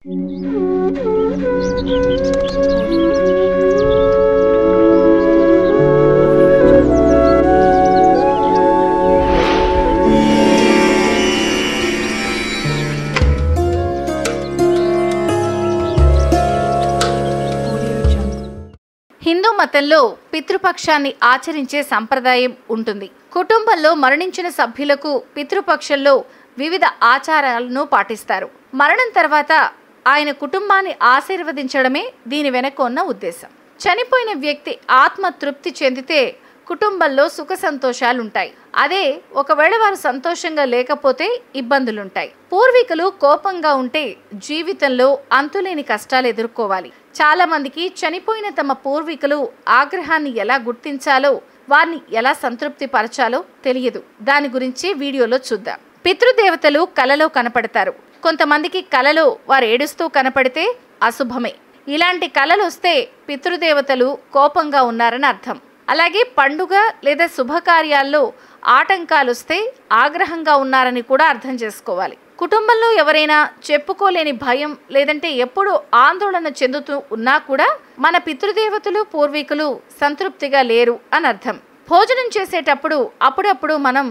హిందూ మతంలో పితృపక్షాన్ని ఆచరించే సంప్రదాయం ఉంటుంది. కుటుంబంలో మరణించిన సభ్యులకు పితృపక్షంలో వివిధ ఆచారాలను పాటిస్తారు. మరణం తర్వాత ఆయన కుటుంబాన్ని ఆశీర్వదించడమే దీని వెనక ఉన్న ఉద్దేశం. చనిపోయిన వ్యక్తి ఆత్మ తృప్తి చెందితే కుటుంబంలో సుఖ సంతోషాలుంటాయి. అదే ఒకవేళ వారు సంతోషంగా లేకపోతే ఇబ్బందులుంటాయి. పూర్వీకులు కోపంగా ఉంటే జీవితంలో అంతులేని కష్టాలు ఎదుర్కోవాలి. చాలా మందికి చనిపోయిన తమ పూర్వీకులు ఆగ్రహాన్ని ఎలా గుర్తించాలో, వారిని ఎలా సంతృప్తి పరచాలో తెలియదు. దాని గురించి వీడియోలో చూద్దాం. పితృదేవతలు కలలో కనపడతారు. కొంతమందికి కలలో వారు ఏడుస్తూ కనపడితే అశుభమే. ఇలాంటి కలలు వస్తే పితృదేవతలు కోపంగా ఉన్నారని అర్థం. అలాగే పండుగ లేదా శుభకార్యాల్లో ఆటంకాలు వస్తే ఆగ్రహంగా ఉన్నారని కూడా అర్థం చేసుకోవాలి. కుటుంబంలో ఎవరైనా చెప్పుకోలేని భయం లేదంటే ఎప్పుడూ ఆందోళన చెందుతూ ఉన్నా కూడా మన పితృదేవతలు పూర్వీకులు సంతృప్తిగా లేరు అని అర్థం. భోజనం చేసేటప్పుడు అప్పుడప్పుడు మనం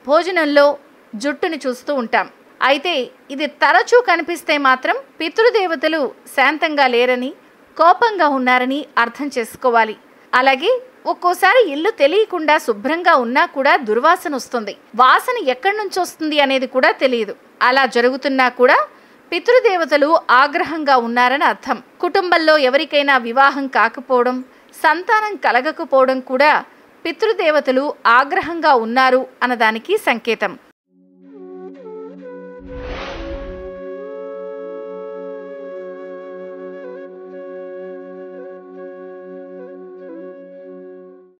భోజనంలో జుట్టుని చూస్తూ ఉంటాం. అయితే ఇది తరచూ కనిపిస్తే మాత్రం పితృదేవతలు శాంతంగా లేరని, కోపంగా ఉన్నారని అర్థం చేసుకోవాలి. అలాగే ఒక్కోసారి ఇల్లు తెలియకుండా శుభ్రంగా ఉన్నా కూడా దుర్వాసన వస్తుంది. వాసన ఎక్కడి నుంచి వస్తుంది అనేది కూడా తెలియదు. అలా జరుగుతున్నా కూడా పితృదేవతలు ఆగ్రహంగా ఉన్నారని అర్థం. కుటుంబంలో ఎవరికైనా వివాహం కాకపోవడం, సంతానం కలగకపోవడం కూడా పితృదేవతలు ఆగ్రహంగా ఉన్నారు అన్నదానికి సంకేతం.